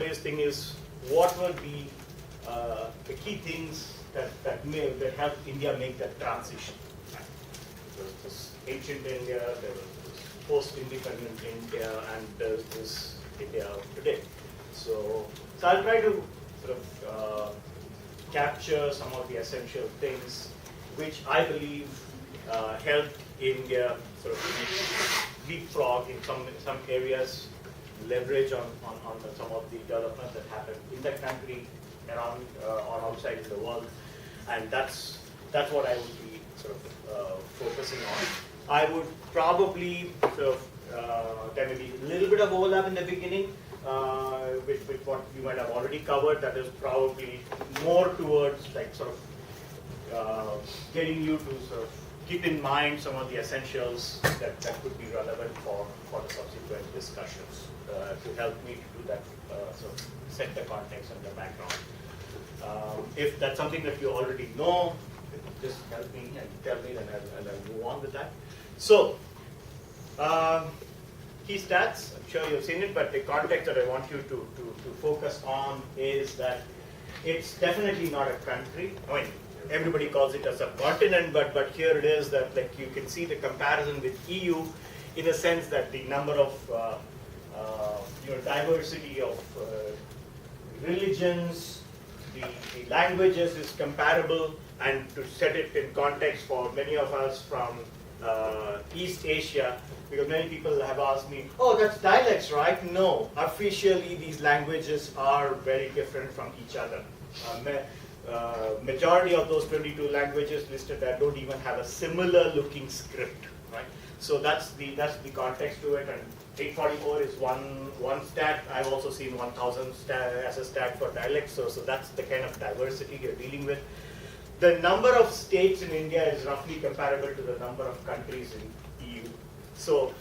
today's thing is what were the key things that helped India make that transition. There was this ancient India, there was this post-independent India, and there's this India of today. So I'll try to sort of capture some of the essential things which I believe helped India sort of leapfrog in some areas, leverage on some of the developments that happened in the country, around or outside in the world, and that's what I would be sort of focusing on. I would probably sort of there may be a little bit of overlap in the beginning with what you might have already covered. That is probably more towards like sort of getting you to sort of keep in mind some of the essentials that could be relevant for the subsequent discussions to help me to do that, sort of set the context and the background. If that's something that you already know, just help me and tell me, then I'll move on with that. So, key stats, I'm sure you've seen it, but the context that I want you to focus on is that it's definitely not a country. I mean, everybody calls it a subcontinent, but here it is that like you can see the comparison with EU in a sense that the number of diversity of religions, the languages is comparable, and to set it in context for many of us from East Asia, because many people have asked me, oh, that's dialects, right? No, officially these languages are very different from each other. Majority of those 22 languages listed there don't even have a similar looking script, right? So that's the context to it, and 844 is one stat. I've also seen 1000 as a stat for dialects, so that's the kind of diversity you're dealing with. The number of states in India is roughly comparable to the number of countries in EU. So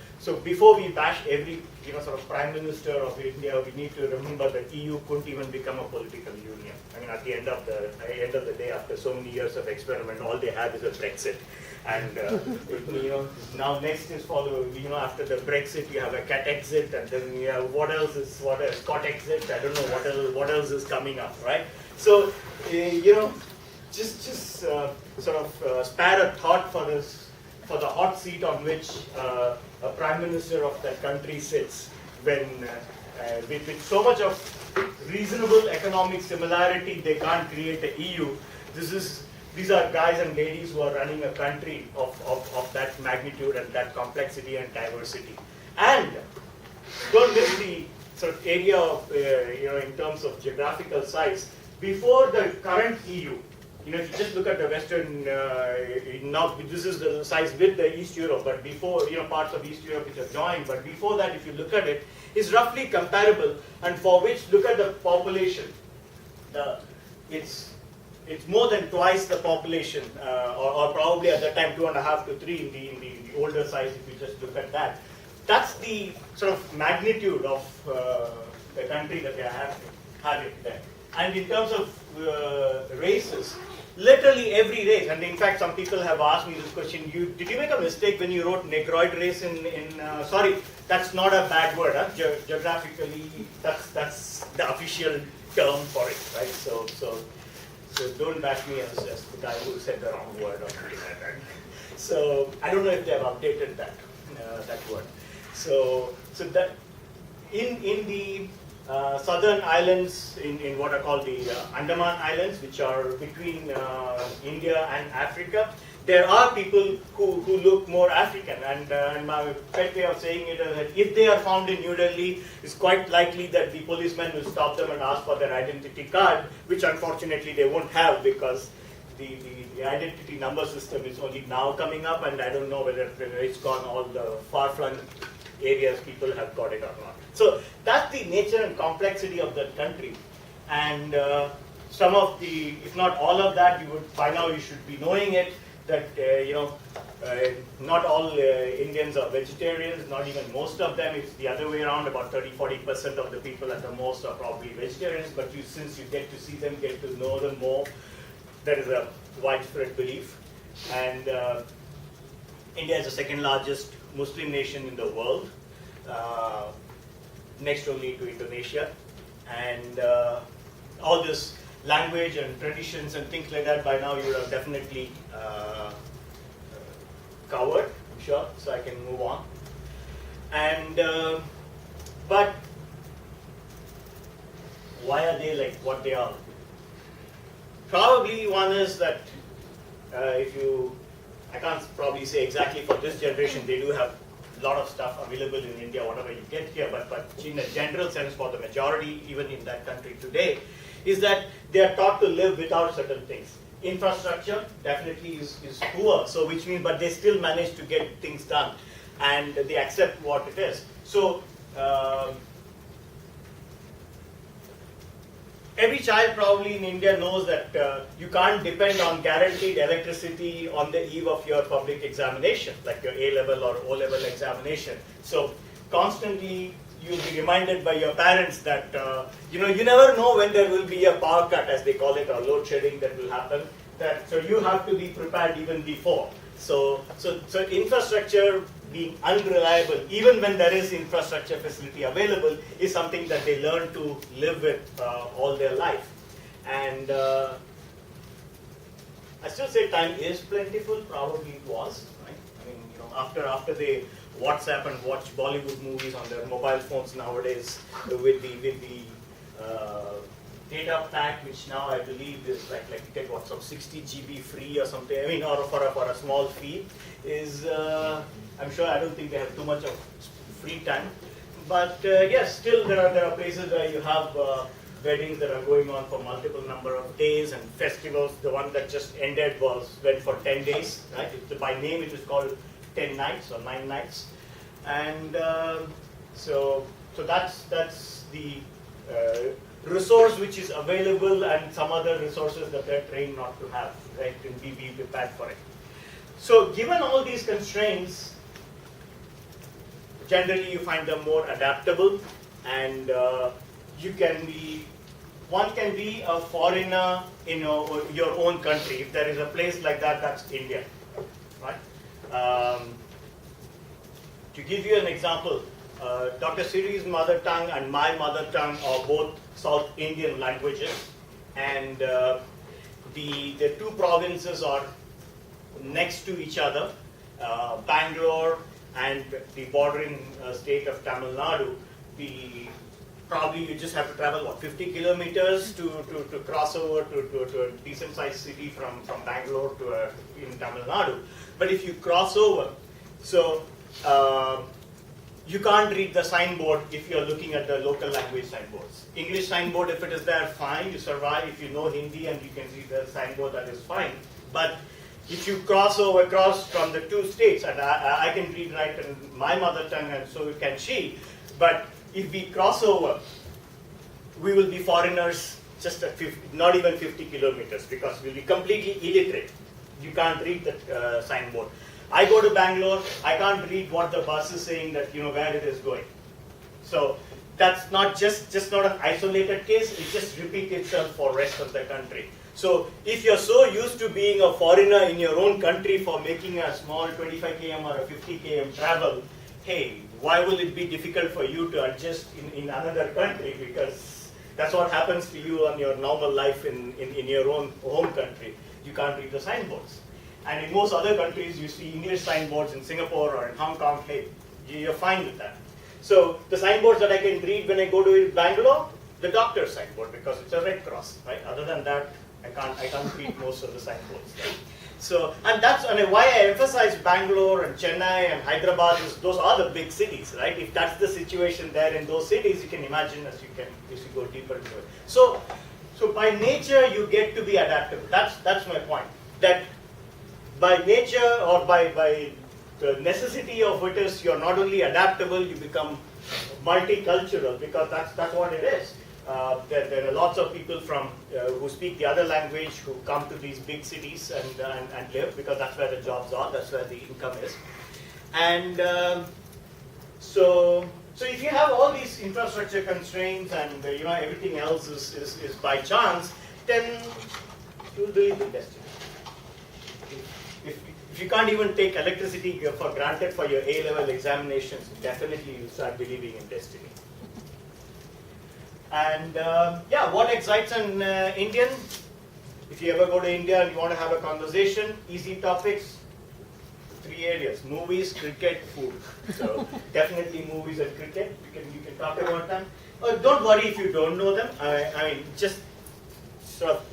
before we bash every sort of prime minister of India, we need to remember that EU couldn't even become a political union. I mean, at the end of the day, after so many years of experiment, all they had is a Brexit. And now next is after the Brexit, you have a cat exit, and then what else is Scott exit? I don't know what else is coming up, right? So just sort of spare a thought for the hot seat on which a prime minister of that country sits when with so much of reasonable economic similarity they can't create the EU. These are guys and ladies who are running a country of that magnitude and that complexity and diversity. And don't miss the sort of area of in terms of geographical size. Before the current EU, if you just look at the Western, now this is the size with the East Europe, but before, parts of East Europe which are joined, but before that, if you look at it, is roughly comparable, and for which, look at the population. It's more than twice the population, or probably at that time 2.5 to 3 in the older size, if you just look at that. That's the sort of magnitude of the country that they are having there. And in terms of races, literally every race, and in fact some people have asked me this question, did you make a mistake when you wrote Negroid race sorry, that's not a bad word, huh? Geographically, that's the official term for it, right? So don't bash me as the guy who said the wrong word or something like that. So I don't know if they have updated that word. So that in the southern islands, in what are called the Andaman Islands, which are between India and Africa, there are people who look more African, and my pet way of saying it is that if they are found in New Delhi, it's quite likely that the policeman will stop them and ask for their identity card, which unfortunately they won't have because the identity number system is only now coming up, and I don't know whether it's gone all the far-flung areas people have got it or not. So that's the nature and complexity of that country, and some of the, if not all of that, by now you should be knowing it, that not all Indians are vegetarians, not even most of them. It's the other way around. About 30-40% of the people at the most are probably vegetarians, but since you get to see them, get to know them more, there is a widespread belief. And India is the second largest Muslim nation in the world, next only to Indonesia. and all this language and traditions and things like that, by now you would have definitely covered, I'm sure, so I can move on. And but why are they like what they are? Probably one is that I can't probably say exactly for this generation, they do have a lot of stuff available in India, whatever you get here, but in a general sense for the majority, even in that country today, is that they are taught to live without certain things. Infrastructure definitely is poor, so which means, but they still manage to get things done, and they accept what it is. So every child probably in India knows that you can't depend on guaranteed electricity on the eve of your public examination, like your A-level or O-level examination. So constantly you'll be reminded by your parents that you never know when there will be a power cut, as they call it, or load shedding that will happen. So you have to be prepared even before. So infrastructure being unreliable, even when there is infrastructure facility available, is something that they learn to live with all their life. And I still say time is plentiful. Probably it was. Right? I mean, after they WhatsApp and watch Bollywood movies on their mobile phones nowadays, with the data pack, which now I believe is like you get some 60 GB free or something. I mean, or for a small fee, is I'm sure I don't think they have too much of free time. But yes, still there are places where you have weddings that are going on for multiple number of days, and festivals. The one that just ended went for 10 days. Right? By name it is called 10 nights or 9 nights, and so that's the resource which is available, and some other resources that they're trained not to have, right, to be prepared for it. So given all these constraints, generally you find them more adaptable, and one can be a foreigner in your own country. If there is a place like that, that's India, right? To give you an example, Dr. Siri's mother tongue and my mother tongue are both South Indian languages, and the two provinces are next to each other, Bangalore and the bordering state of Tamil Nadu. Probably you just have to travel 50 kilometers to cross over to a decent sized city from Bangalore to in Tamil Nadu. But if you cross over, so you can't read the signboard if you're looking at the local language signboards. English signboard, if it is there, fine, you survive. If you know Hindi and you can read the signboard, that is fine. But if you cross from the two states, and I can read right in my mother tongue, and so can she, but if we cross over, we will be foreigners just at not even 50 kilometers, because we'll be completely illiterate. You can't read the signboard. I go to Bangalore, I can't read what the bus is saying, that where it is going. So that's not just not an isolated case, it just repeats itself for rest of the country. So if you're so used to being a foreigner in your own country for making a small 25 km or a 50 km travel, hey, why will it be difficult for you to adjust in another country? Because that's what happens to you on your normal life in your own home country. You can't read the signboards. And in most other countries, you see English signboards in Singapore or in Hong Kong, hey, you're fine with that. So the signboards that I can read when I go to Bangalore, the doctor's signboard, because it's a Red Cross, right? Other than that, I can't read most of the signboards. Right? So, and why I emphasize Bangalore and Chennai and Hyderabad is those are the big cities, right? If that's the situation there in those cities, you can imagine as you go deeper into it. So by nature, you get to be adaptable. That's my point. That by nature or by the necessity of it is, you're not only adaptable, you become multicultural, because that's what it is. There are lots of people who speak the other language who come to these big cities and live, because that's where the jobs are, that's where the income is. And so if you have all these infrastructure constraints and everything else is by chance, then you'll believe in destiny. If you can't even take electricity for granted for your A-level examinations, definitely you'll start believing in destiny. And yeah, what excites an Indian? If you ever go to India and you want to have a conversation, easy topics, 3 areas: movies, cricket, food. So definitely movies and cricket. You can talk about them. Don't worry if you don't know them. I mean, just sort of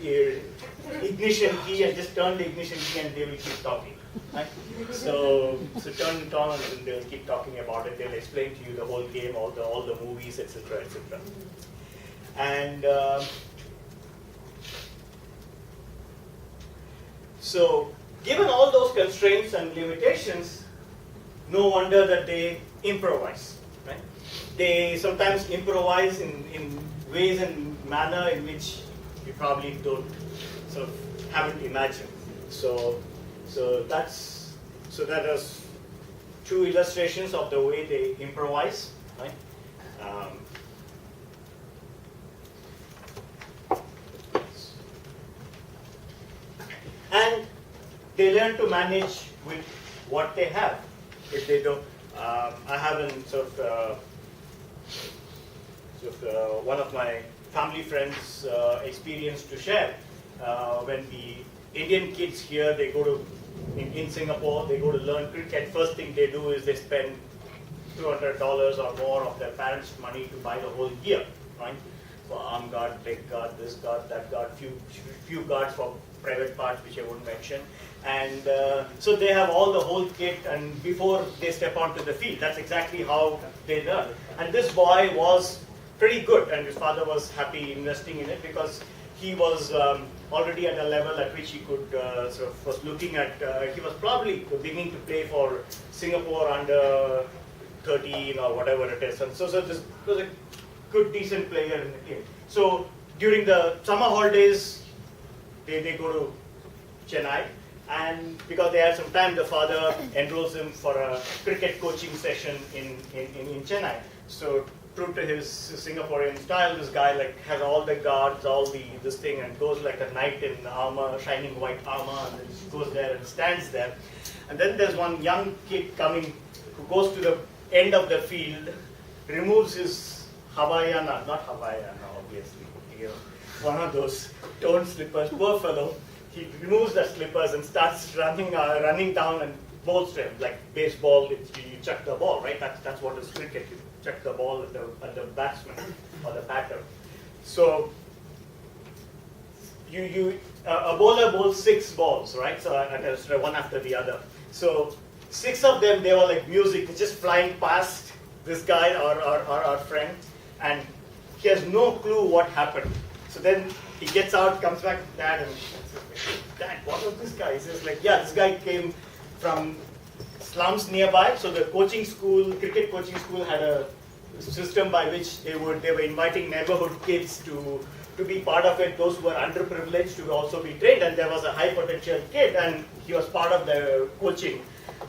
ignition key and just turn the ignition key and they will keep talking. Right? So turn it on and they'll keep talking about it. They'll explain to you the whole game, all the movies, etc., etc. And so, given all those constraints and limitations, no wonder that they improvise. Right? They sometimes improvise in ways and manner in which you probably don't sort of haven't imagined. So that is 2 illustrations of the way they improvise. Right? And they learn to manage with what they have. If they don't, I have one of my family friends' experience to share. When the Indian kids here, they go to in Singapore, they go to learn cricket. First thing they do is they spend $200 or more of their parents' money to buy the whole gear, right? For arm guard, leg guard, this guard, that guard, few guards for private parts which I won't mention. And so they have all the whole kit, and before they step onto the field, that's exactly how they learn. And this boy was pretty good, and his father was happy investing in it because he was already at a level at which he could was looking at. He was probably beginning to play for Singapore under 13 or whatever it is, and so this was a good, decent player in the team. So during the summer holidays, they go to Chennai, and because they had some time, the father enrolls him for a cricket coaching session in Chennai. So true to his Singaporean style, this guy like has all the guards, this thing, and goes like a knight in armor, shining white armor, and then just goes there and stands there. And then there's one young kid coming who goes to the end of the field, removes his Havaiana, not Havaiana obviously, one of those torn slippers, poor fellow. He removes the slippers and starts running down and bowls to him, like baseball. You chuck the ball, right? That's what is cricket. You chuck the ball at the batsman or the batter. So a bowler bowls 6 balls, right? So one after the other. So 6 of them, they were like music, just flying past this guy or our friend, and he has no clue what happened. So then he gets out, comes back to Dad, and says, Dad, what was this guy? He says, like, yeah, this guy came from slums nearby. So the cricket coaching school had a system by which they were inviting neighborhood kids to be part of it. Those who were underprivileged to also be trained, and there was a high potential kid, and he was part of the coaching.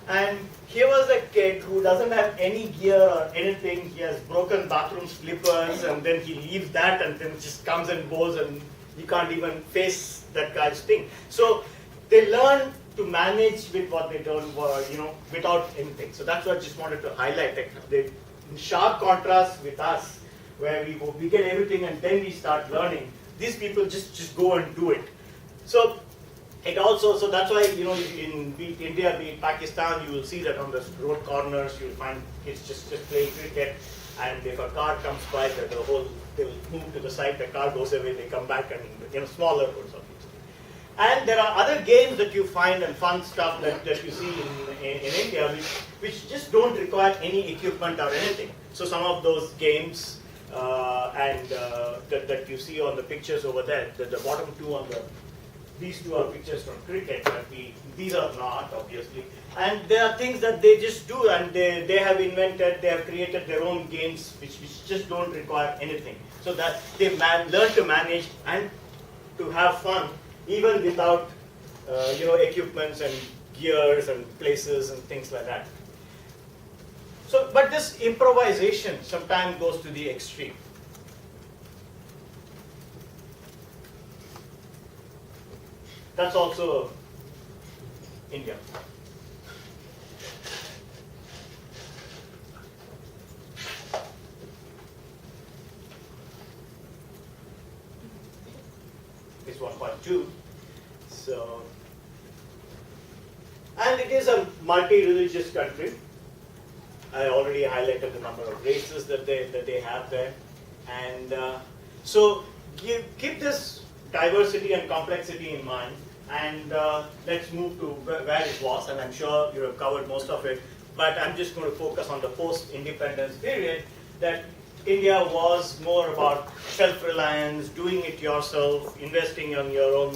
And here was a kid who doesn't have any gear or anything. He has broken bathroom slippers, and then he leaves that and then just comes and goes, and you can't even face that guy's thing. So they learn to manage with what they don't, without anything. So that's what I just wanted to highlight. Like in sharp contrast with us, where we get everything and then we start learning. These people just go and do it. So that's why, in be it India, be it Pakistan, you will see that on the road corners, you'll find kids just playing cricket, and if a car comes by, they'll move to the side, the car goes away, they come back, and smaller roads obviously. And there are other games that you find and fun stuff that you see in India, which just don't require any equipment or anything. So some of those games that you see on the pictures over there, the bottom 2 these 2 are pictures from cricket, but these are not, obviously. And there are things that they just do, and they have invented, they have created their own games which just don't require anything. So that they learn to manage and to have fun, even without equipments and gears and places and things like that. So, but this improvisation sometimes goes to the extreme. That's also India. is one point two. So, and it is a multi-religious country. I already highlighted the number of races that they have there, and so keep this diversity and complexity in mind, and let's move to where it was. And I'm sure you have covered most of it, but I'm just going to focus on the post-independence period. That India was more about self-reliance, doing it yourself, investing in your own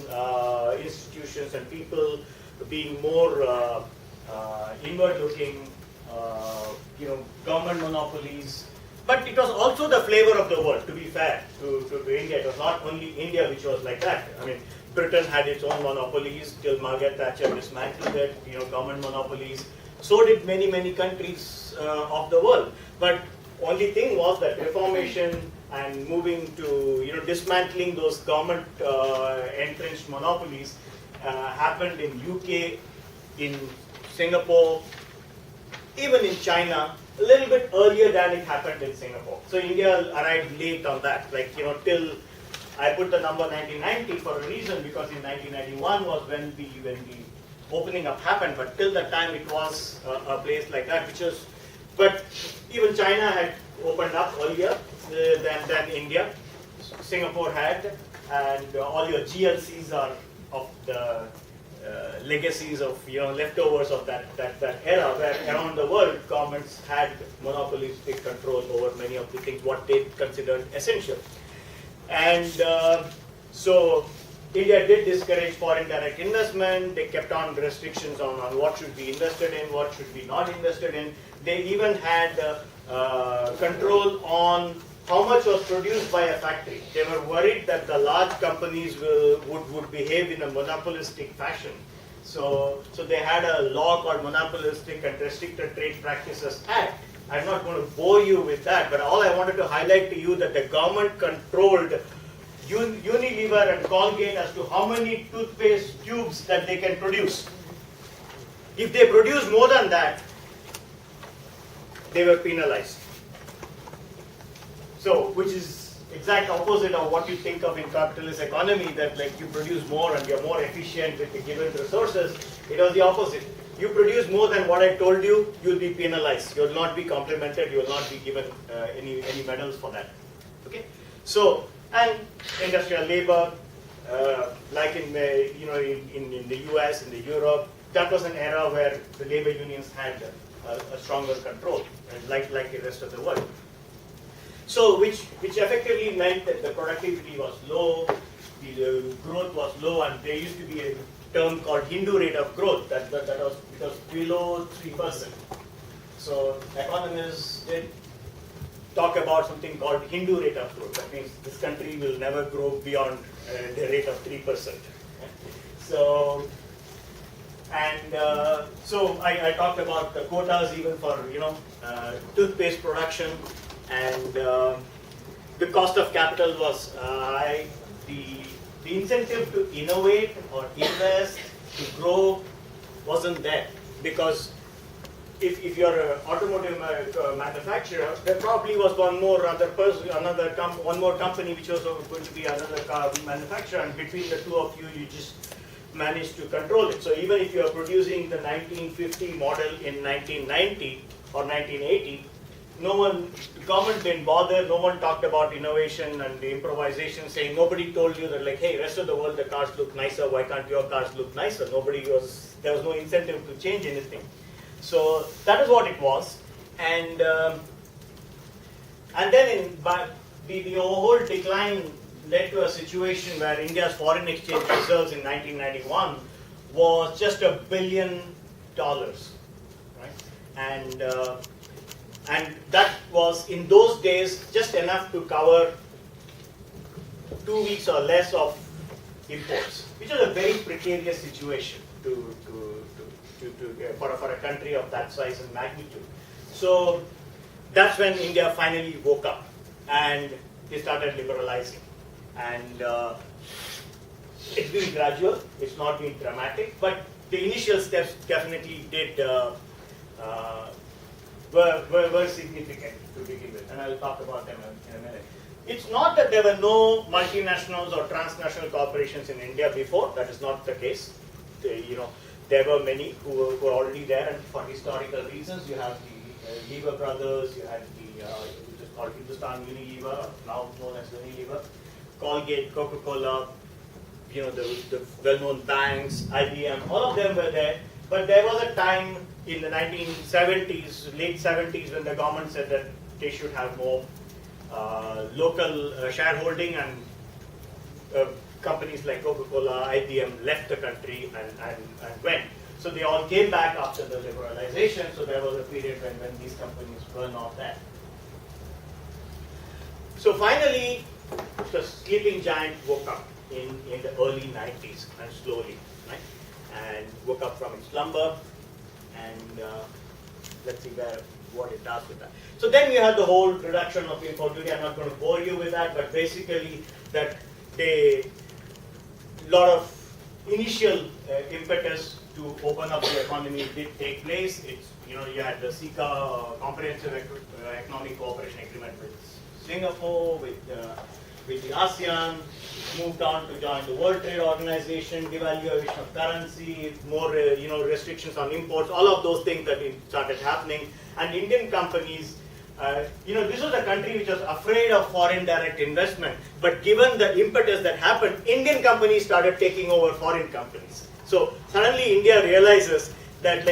institutions and people, being more inward-looking. Government monopolies, but it was also the flavor of the world, to be fair to India. It was not only India which was like that. I mean, Britain had its own monopolies till Margaret Thatcher dismantled it, government monopolies. So did many countries of the world. But only thing was that reformation and moving to, dismantling those government entrenched monopolies happened in UK, in Singapore, even in China, a little bit earlier than it happened in Singapore. So India arrived late on that, till I put the number 1990 for a reason, because in 1991 was when the opening up happened, but till that time it was a place like that, but even China had opened up earlier than India. Singapore had, and all your GLCs are of the legacies of leftovers of that era, where around the world governments had monopolistic control over many of the things what they considered essential. And so India did discourage foreign direct investment. They kept on restrictions on what should be invested in, what should be not invested in. They even had control on how much was produced by a factory. They were worried that the large companies would behave in a monopolistic fashion. So they had a law called Monopolistic and Restricted Trade Practices Act. I'm not going to bore you with that, but all I wanted to highlight to you that the government controlled Unilever and Colgate as to how many toothpaste tubes that they can produce. If they produce more than that, they were penalized. So, which is exact opposite of what you think of in capitalist economy, that you produce more and you're more efficient with the given resources. It was the opposite. You produce more than what I told you, you'll be penalized. You'll not be complimented. You'll not be given any medals for that. Okay. So, and industrial labor, like in the US, in the Europe, that was an era where the labor unions had a stronger control, like the rest of the world. So, which effectively meant that the productivity was low, the growth was low, and there used to be a term called Hindu rate of growth that was below 3%. So economists did talk about something called Hindu rate of growth. That means this country will never grow beyond the rate of 3%. So, and so I talked about the quotas even for toothpaste production. And the cost of capital was high. The incentive to innovate or invest, to grow, wasn't there. Because if you're an automotive manufacturer, there probably was one more company which was going to be another car manufacturer, and between the two of you, you just managed to control it. So even if you are producing the 1950 model in 1990 or 1980, the government didn't bother, no one talked about innovation and the improvisation, saying nobody told you that hey, rest of the world the cars look nicer, why can't your cars look nicer? There was no incentive to change anything. So that is what it was. And then the whole decline led to a situation where India's foreign exchange reserves in 1991 was just $1 billion, right? And that was, in those days, just enough to cover 2 weeks or less of imports, which is a very precarious situation for a country of that size and magnitude. So that's when India finally woke up and they started liberalizing. And it's been gradual, it's not been dramatic, but the initial steps definitely were significant to begin with, and I'll talk about them in a minute. It's not that there were no multinationals or transnational corporations in India before. That is not the case. There were many who were already there, and for historical reasons, you have the Lever brothers, you had the which is called Hindustan Unilever, now known as Unilever, Colgate, Coca-Cola, the well-known banks, IBM, all of them were there. But there was a time in the 1970s, late 70s, when the government said that they should have more local shareholding, and companies like Coca-Cola, IBM left the country and went. So they all came back after the liberalization, so there was a period when these companies were not there. So finally, the sleeping giant woke up in the early 90s, and slowly, right? And woke up from its slumber, and let's see what it does with that. So then we had the whole reduction of import duty. I'm not going to bore you with that, but basically that lot of initial impetus to open up the economy did take place. You had the SICA Comprehensive Economic Cooperation Agreement with Singapore, with the ASEAN, moved on to join the World Trade Organization, devaluation of currency, more restrictions on imports, all of those things that started happening. And Indian companies, this was a country which was afraid of foreign direct investment, but given the impetus that happened, Indian companies started taking over foreign companies. So suddenly India realizes that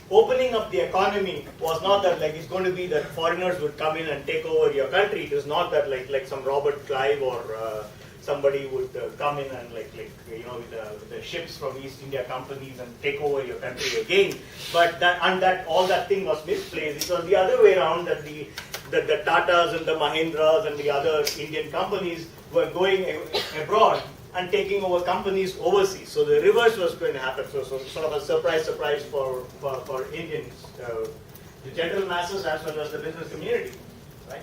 opening up the economy was not that it's going to be that foreigners would come in and take over your country. It is not that like some Robert Clive or somebody would come in and with the ships from East India companies and take over your country again. But all that thing was misplaced. It was the other way around, that the Tatas and the Mahindras and the other Indian companies were going abroad and taking over companies overseas. So the reverse was going to happen. So sort of a surprise for Indians, the general masses as well as the business community, right?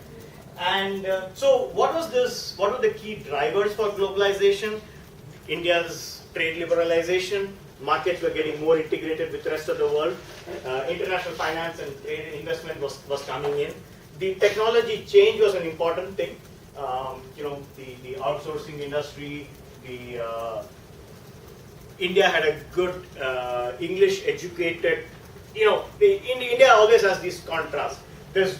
And so what were the key drivers for globalization? India's trade liberalization, markets were getting more integrated with the rest of the world, international finance and trade investment was coming in. The technology change was an important thing. The outsourcing industry, India had a good English educated, India always has this contrast. There's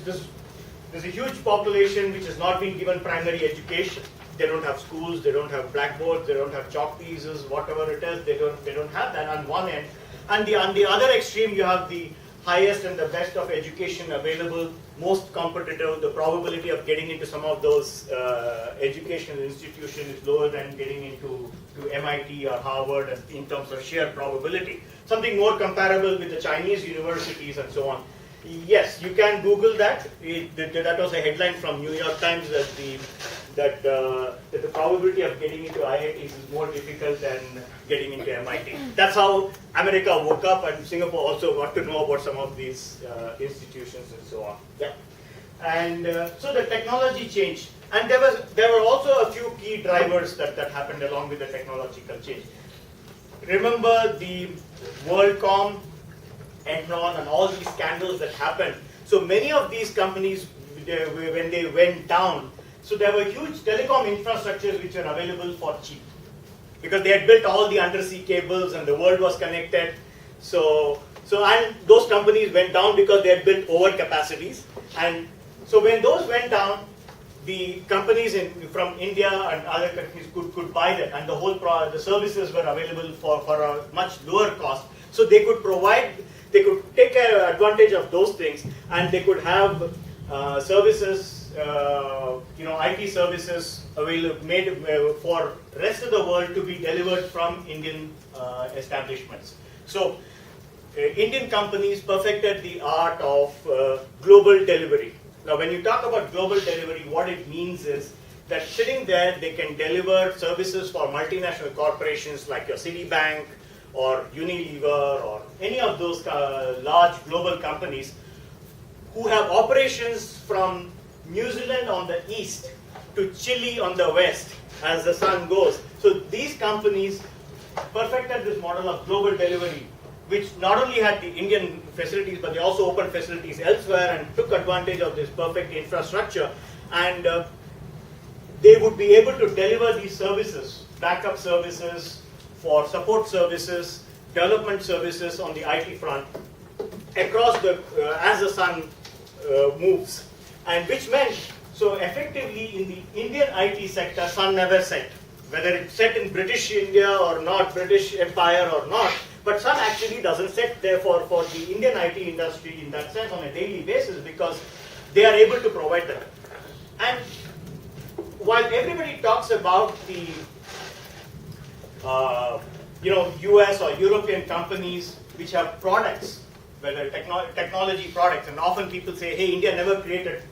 a huge population which has not been given primary education. They don't have schools, they don't have blackboards, they don't have chalk pieces, whatever it is, they don't have that on one end. And on the other extreme, you have the highest and the best of education available, most competitive. The probability of getting into some of those educational institutions is lower than getting into MIT or Harvard in terms of sheer probability. Something more comparable with the Chinese universities and so on. Yes, you can Google that. That was a headline from New York Times that the probability of getting into IITs is more difficult than getting into MIT. That's how America woke up, and Singapore also got to know about some of these institutions and so on. Yeah, and so the technology changed, and there were also a few key drivers that happened along with the technological change. Remember the WorldCom, Enron, and all these scandals that happened. So many of these companies, when they went down, so there were huge telecom infrastructures which were available for cheap, because they had built all the undersea cables and the world was connected. And those companies went down because they had built over capacities. And so when those went down, the companies from India and other countries could buy that, and the services were available for a much lower cost. So they could take advantage of those things, and they could have services, IT services made for rest of the world to be delivered from Indian establishments. So Indian companies perfected the art of global delivery. Now, when you talk about global delivery, what it means is that sitting there, they can deliver services for multinational corporations like your Citibank, or Unilever, or any of those large global companies who have operations from New Zealand on the east to Chile on the west as the sun goes. So these companies perfected this model of global delivery, which not only had the Indian facilities, but they also opened facilities elsewhere and took advantage of this perfect infrastructure. and they would be able to deliver these services, backup services, for support services, development services on the IT front across the as the sun moves, and which meant so effectively in the Indian IT sector, sun never set, whether it's set in British India or not, British Empire or not, but sun actually doesn't set. Therefore, for the Indian IT industry in that sense on a daily basis, because they are able to provide that. And while everybody talks about the US or European companies which have products, whether technology products, and often people say, hey, India never created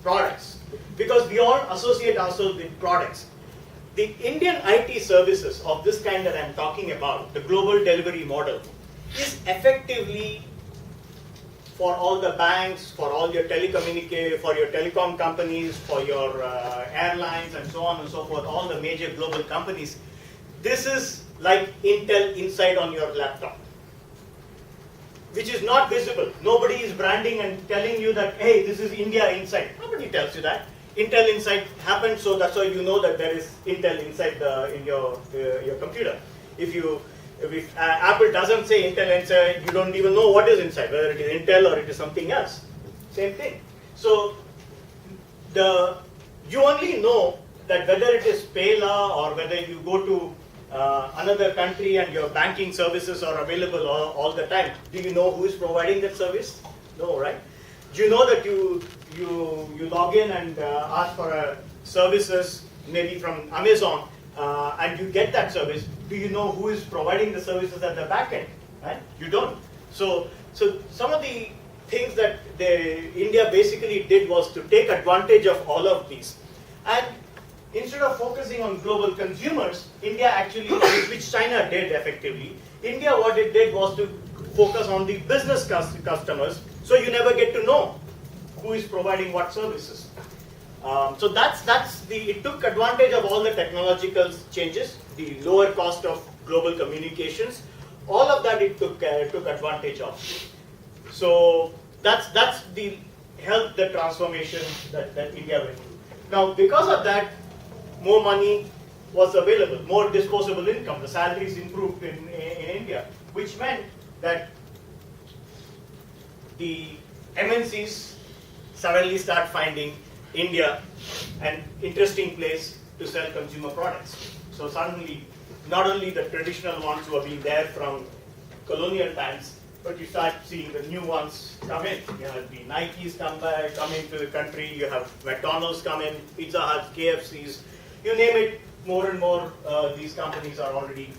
products, because we all associate ourselves with products. The Indian IT services of this kind that I'm talking about, the global delivery model, is effectively for all the banks, for all your for your telecom companies, for your airlines, and so on and so forth, all the major global companies. This is like Intel inside on your laptop, which is not visible. Nobody is branding and telling you that, hey, this is India inside. Nobody tells you that. Intel inside happens, so that's why you know that there is Intel inside in your computer. If Apple doesn't say Intel inside, you don't even know what is inside, whether it is Intel or it is something else. Same thing. So you only know that whether it is Payla or whether you go to another country and your banking services are available all the time. Do you know who is providing that service? No, right? Do you know that you log in and ask for services, maybe from Amazon, and you get that service? Do you know who is providing the services at the back end? Right? You don't. So some of the things that India basically did was to take advantage of all of these, and instead of focusing on global consumers, India actually, which China did effectively, India what it did was to focus on the business customers, so you never get to know who is providing what services. So it took advantage of all the technological changes, the lower cost of global communications, all of that it took advantage of. So that's the help the transformation that India went through. Now because of that, more money was available, more disposable income, the salaries improved in India, which meant that the MNCs suddenly start finding India an interesting place to sell consumer products. So suddenly, not only the traditional ones who have been there from colonial times, but you start seeing the new ones come in. You have the Nikes come into the country, you have McDonald's come in, Pizza Hut, KFCs, you name it, more and more these companies are already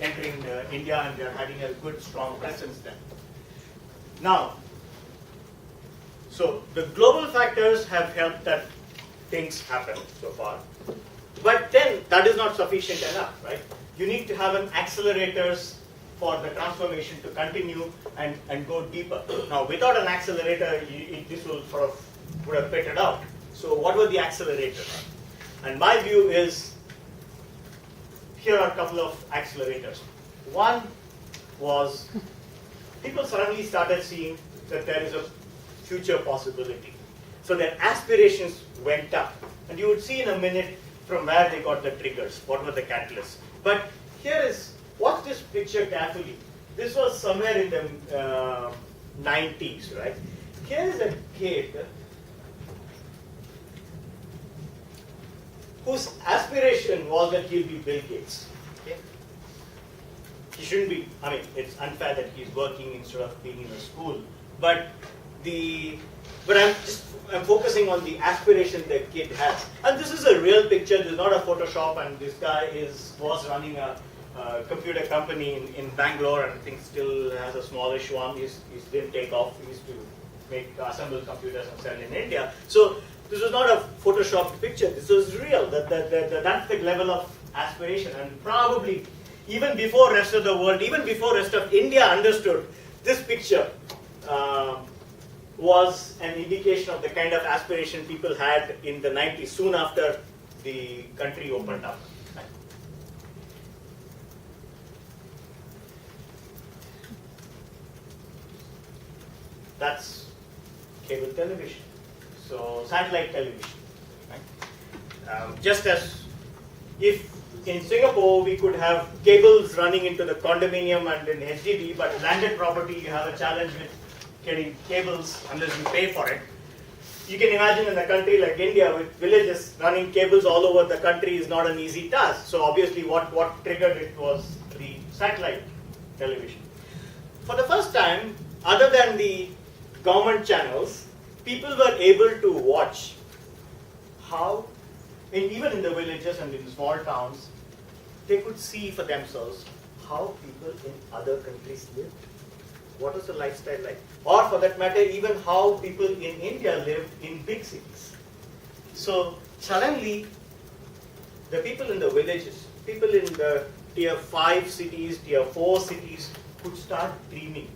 entering India, and they're having a good, strong presence there. Now, so the global factors have helped that things happen so far. But then that is not sufficient enough, right? You need to have an accelerators for the transformation to continue and go deeper. Now, without an accelerator, this will sort of would have petered out. So what were the accelerators? And my view is, here are a couple of accelerators. One was, people suddenly started seeing that there is a future possibility. So their aspirations went up. And you would see in a minute from where they got the triggers, what were the catalysts. But here is, watch this picture carefully. This was somewhere in the 90s, right? Here is a kid whose aspiration was that he'll be Bill Gates. Okay? He shouldn't be, I mean, it's unfair that he's working instead of being in a school. But I'm focusing on the aspiration the kid has. And this is a real picture, this is not a Photoshop, and this guy was running a computer company in Bangalore, and I think still has a smallish one. He didn't take off. He used to assemble computers and sell in India. So this was not a Photoshopped picture. This was real. That's the level of aspiration. And probably even before rest of the world, even before rest of India understood, this picture was an indication of the kind of aspiration people had in the 90s, soon after the country opened up. That's cable television. So satellite television. Right? Just as if in Singapore we could have cables running into the condominium and in HDB, but landed property you have a challenge with getting cables unless you pay for it. You can imagine in a country like India with villages running cables all over the country is not an easy task. So obviously what triggered it was the satellite television. For the first time, other than the government channels, people were able to watch how, even in the villages and in small towns, they could see for themselves how people in other countries lived. What was the lifestyle like? Or for that matter, even how people in India lived in big cities. So suddenly, the people in the villages, people in the tier 5 cities, tier 4 cities could start dreaming.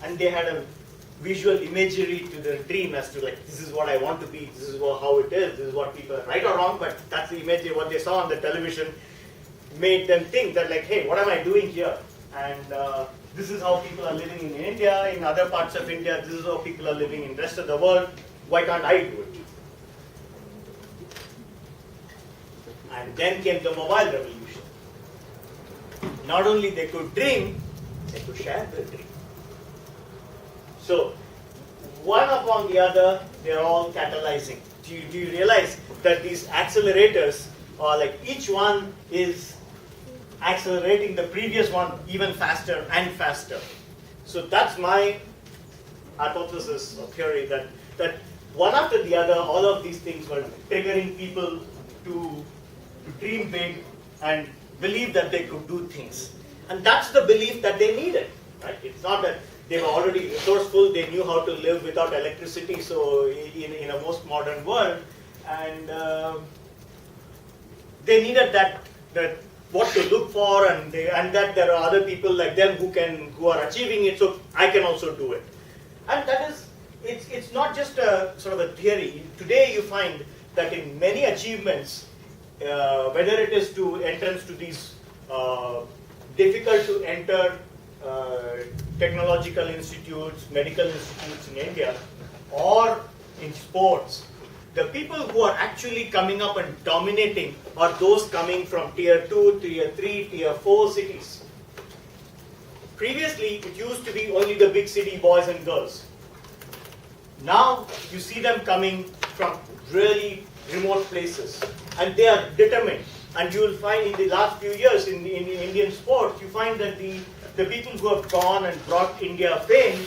And they had a visual imagery to their dream as to like, this is what I want to be, this is how it is, this is what people, right or wrong, but that's the image, what they saw on the television made them think that like, hey, what am I doing here? And this is how people are living in India, in other parts of India, this is how people are living in the rest of the world, why can't I do it? And then came the mobile revolution. Not only they could dream, they could share their dream. So, one upon the other, they're all catalyzing. Do you realize that these accelerators are like each one is accelerating the previous one even faster and faster? So that's my hypothesis or theory that one after the other, all of these things were triggering people to dream big and believe that they could do things. And that's the belief that they needed. Right? It's not that they were already resourceful, they knew how to live without electricity, so in a most modern world, and they needed that what to look for, and that there are other people like them who are achieving it, so I can also do it. And that is, it's not just a sort of a theory. Today you find that in many achievements, whether it is to entrance to these difficult to enter technological institutes, medical institutes in India, or in sports, the people who are actually coming up and dominating are those coming from tier 2, tier 3, tier 4 cities. Previously, it used to be only the big city boys and girls. Now, you see them coming from really remote places, and they are determined. And you will find in the last few years in Indian sports, you find that the people who have gone and brought India fame,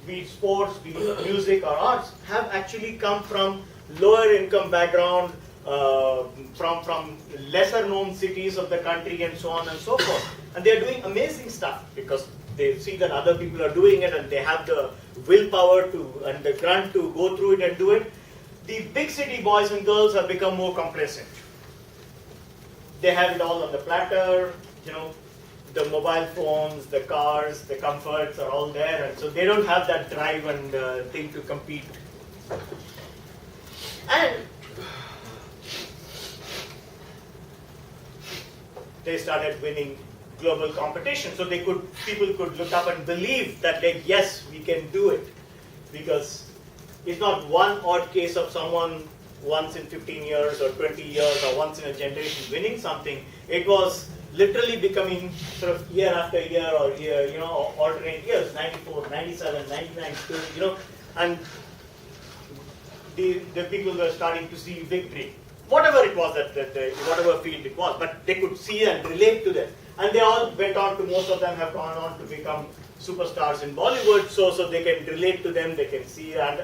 be it sports, be it music or arts, have actually come from lower income background, from lesser known cities of the country and so on and so forth. And they are doing amazing stuff because they see that other people are doing it and they have the willpower and the grunt to go through it and do it. The big city boys and girls have become more complacent. They have it all on the platter, the mobile phones, the cars, the comforts are all there, and so they don't have that drive and thing to compete. And they started winning global competition, so people could look up and believe that, like, yes, we can do it, because it's not one odd case of someone once in 15 years or 20 years or once in a generation winning something. It was literally becoming sort of year after year or year, alternate years, 94, 97, 99, and the people were starting to see victory. Whatever it was, whatever field it was, but they could see and relate to them. And they all went on to, most of them have gone on to become superstars in Bollywood, so they can relate to them, they can see and,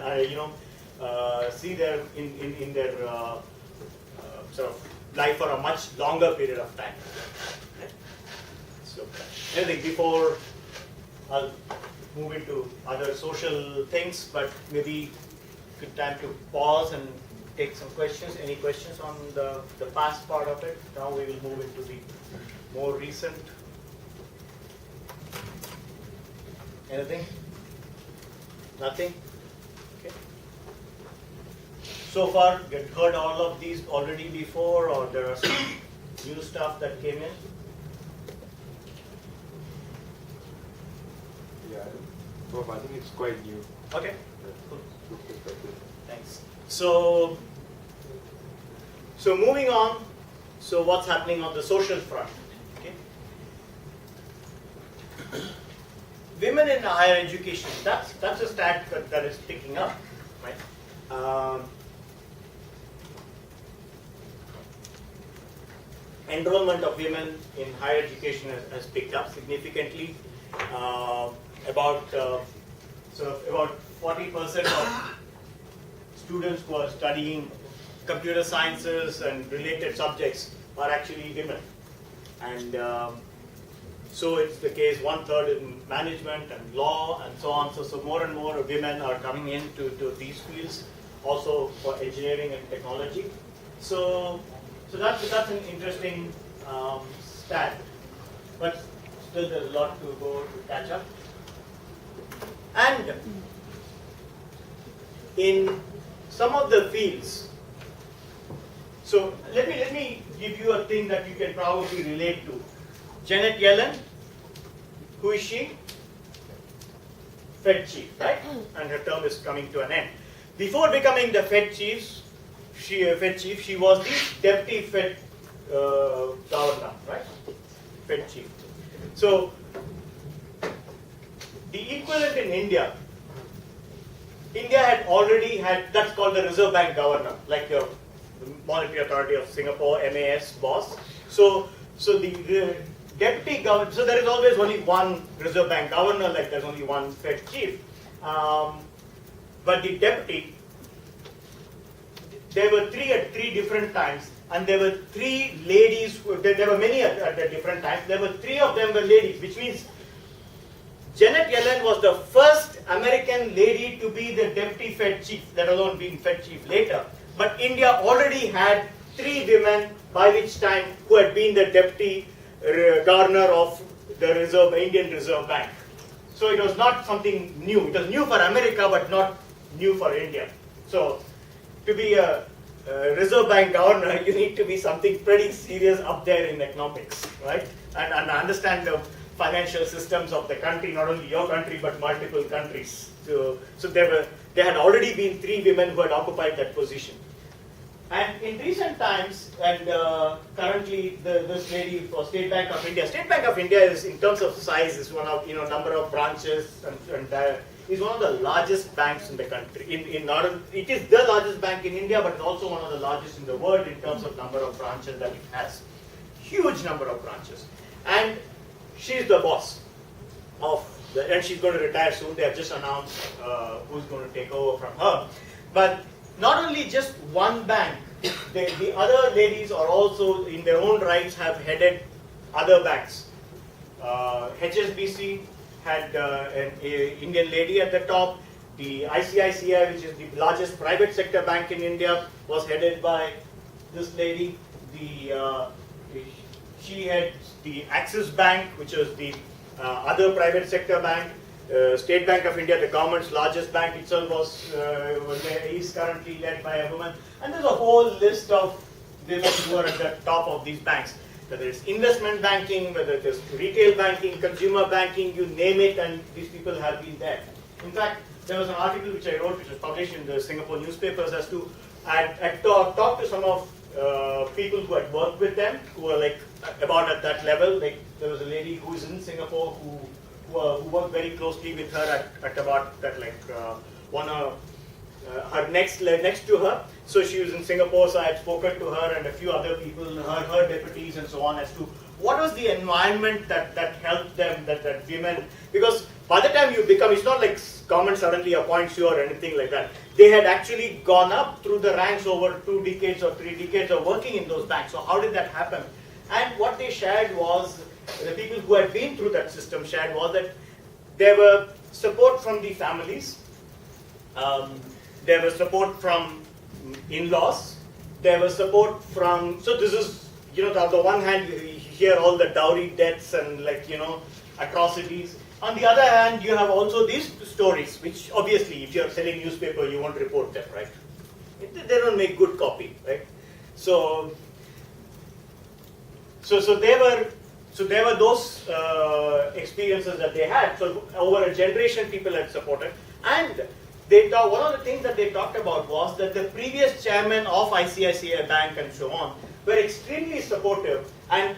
see them in their sort of life for a much longer period of time. So, anything before I'll move into other social things, but maybe good time to pause and take some questions. Any questions on the past part of it? Now we will move into the more recent. Anything? Nothing? Okay. So far, you have heard all of these already before, or there are some new stuff that came in? Yeah, I think it's quite new. Okay. Cool. Thanks. So moving on. So what's happening on the social front? Okay. Women in higher education. That's a stat that is picking up, right? Enrollment of women in higher education has picked up significantly. About 40% of students who are studying computer sciences and related subjects are actually women. And so it's the case 1/3 in management and law and so on. So more and more women are coming into these fields, also for engineering and technology. So that's an interesting stat, but still there's a lot to go to catch up. And in some of the fields, so let me give you a thing that you can probably relate to. Janet Yellen, who is she? Fed chief, right? And her term is coming to an end. Before becoming the Fed chief, she was the deputy Fed governor, right? Fed chief. So the equivalent in India had already had, that's called the Reserve Bank governor, like your Monetary Authority of Singapore, MAS boss. So the deputy governor, so there is always only one Reserve Bank governor, like there's only one Fed chief. But the deputy, there were three at three different times, and there were three ladies, there were many at different times, there were three of them were ladies, which means Janet Yellen was the first American lady to be the deputy Fed chief, let alone being Fed chief later. But India already had three women by which time who had been the deputy governor of the Indian Reserve Bank. So it was not something new. It was new for America, but not new for India. So to be a Reserve Bank governor, you need to be something pretty serious up there in economics, right? And understand the financial systems of the country, not only your country, but multiple countries. So there had already been three women who had occupied that position. And in recent times, and currently this lady for State Bank of India. State Bank of India is, in terms of size, is one of, number of branches and is one of the largest banks in the country. It is the largest bank in India, but also one of the largest in the world in terms of number of branches that it has. Huge number of branches. And she's the boss of and she's going to retire soon. They have just announced who's going to take over from her. But not only just one bank, the other ladies are also, in their own rights, have headed other banks. HSBC had an Indian lady at the top. The ICICI, which is the largest private sector bank in India, was headed by this lady. She had the Axis Bank, which was the other private sector bank. State Bank of India, the government's largest bank itself, is currently led by a woman. And there's a whole list of women who are at the top of these banks. Whether it's investment banking, whether it is retail banking, consumer banking, you name it, and these people have been there. In fact, there was an article which I wrote, which was published in the Singapore newspapers, as to I talked to some of people who had worked with them, who were like about at that level. Like there was a lady who is in Singapore who worked very closely with her at about that, like her next to her. So she was in Singapore, so I had spoken to her and a few other people, her deputies and so on, as to what was the environment that helped them, that women, because by the time you become, it's not like government suddenly appoints you or anything like that. They had actually gone up through the ranks over 2 decades or 3 decades of working in those banks. So how did that happen? And what they shared was, the people who had been through that system shared, was that there were support from the families, there was support from in-laws, there was support from, so this is, on the one hand, you hear all the dowry deaths and atrocities. On the other hand, you have also these stories, which obviously, if you're selling newspaper, you won't report them, right? They don't make good copy, right? So there were those experiences that they had. So over a generation, people had supported. And one of the things that they talked about was that the previous chairman of ICICI Bank and so on were extremely supportive and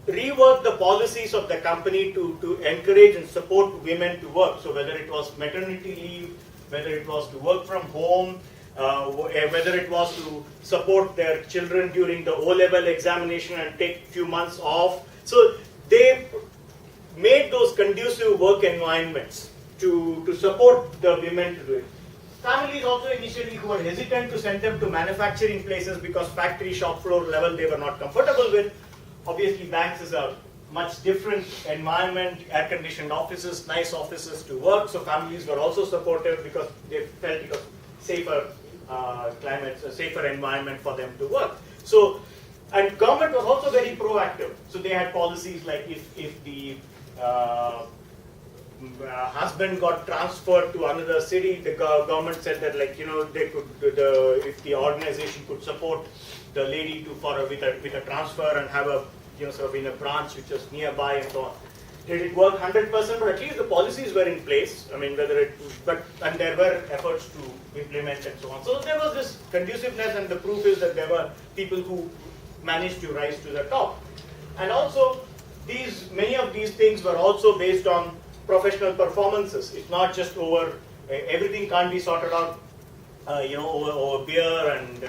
reworked the policies of the company to encourage and support women to work. So whether it was maternity leave, whether it was to work from home, whether it was to support their children during the O-level examination and take a few months off. So they made those conducive work environments to support the women to do it. Families also initially who were hesitant to send them to manufacturing places because factory shop floor level they were not comfortable with. Obviously banks is a much different environment, air-conditioned offices, nice offices to work, so families were also supportive because they felt it was safer climate, a safer environment for them to work. So, and government was also very proactive. So they had policies like if the husband got transferred to another city, the government said that they could, if the organization could support the lady with a transfer and have a sort of in a branch which was nearby and so on. Did it work 100%? But at least the policies were in place. I mean, and there were efforts to implement and so on. So there was this conduciveness, and the proof is that there were people who managed to rise to the top. And also, many of these things were also based on professional performances. It's not just over, everything can't be sorted out, over beer and,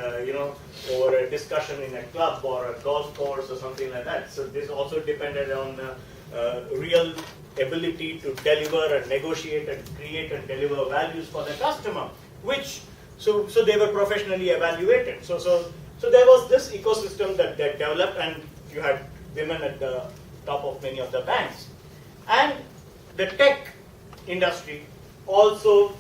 over a discussion in a club or a golf course or something like that. So this also depended on real ability to deliver and negotiate and create and deliver values for the customer, so they were professionally evaluated. So there was this ecosystem that developed, and you had women at the top of many of the banks. And the tech industry also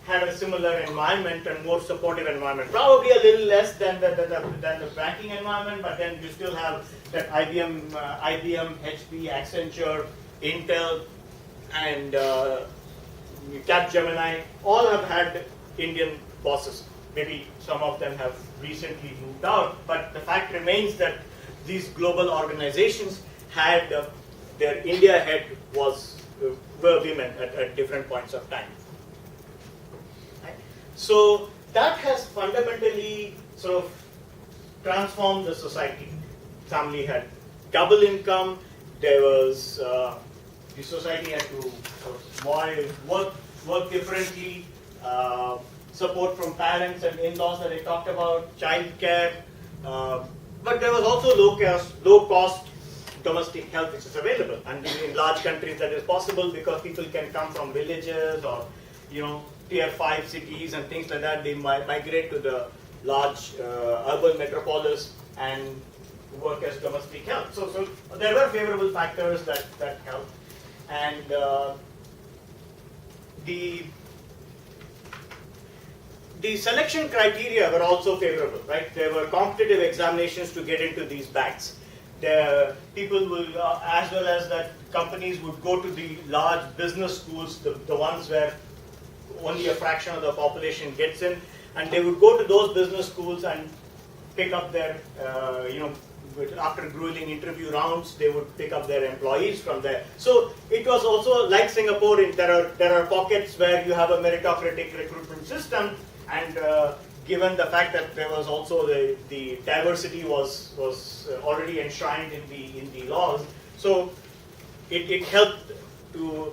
had a similar environment and more supportive environment. Probably a little less than the banking environment, but then you still have that IBM, HP, Accenture, Intel, and Capgemini all have had Indian bosses. Maybe some of them have recently moved out, but the fact remains that these global organizations had their India head were women at different points of time. So that has fundamentally sort of transformed the society. Family had double income. There was the society had to sort of work differently. Support from parents and in-laws that I talked about, childcare. But there was also low cost domestic health which is available, and in large countries that is possible because people can come from villages or tier 5 cities and things like that. They migrate to the large urban metropolis and work as domestic health. So there were favorable factors that helped, and the selection criteria were also favorable, right? There were competitive examinations to get into these banks. People will, as well as that companies would go to the large business schools, the ones where only a fraction of the population gets in, and they would go to those business schools and pick up their, after grueling interview rounds, they would pick up their employees from there. So it was also like Singapore. There are pockets where you have a meritocratic recruitment system, and given the fact that there was also the diversity was already enshrined in the laws, so it helped to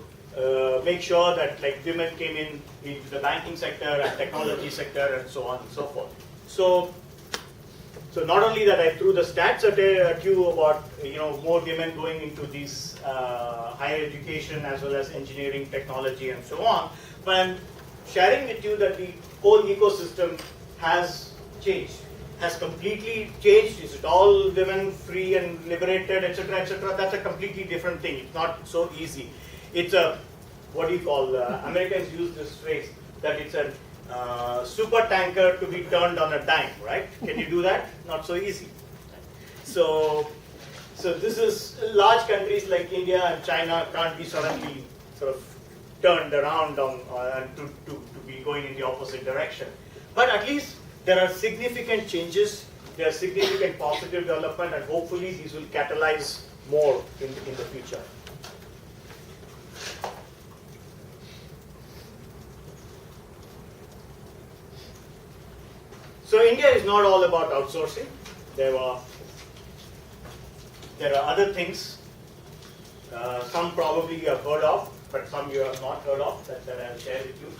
make sure that women came into the banking sector and technology sector and so on and so forth. So not only that I threw the stats at you about more women going into these higher education as well as engineering, technology and so on, but I'm sharing with you that the whole ecosystem has changed, has completely changed. Is it all women free and liberated, etc., etc.? That's a completely different thing. It's not so easy. It's a, what do you call, Americans use this phrase, that it's a super tanker to be turned on a dime, right? Can you do that? Not so easy. So this is, large countries like India and China can't be suddenly sort of turned around to be going in the opposite direction. But at least there are significant changes, there are significant positive development, and hopefully these will catalyze more in the future. is not all about outsourcing. There are other things. Some probably you have heard of, but some you have not heard of, that I'll share with you.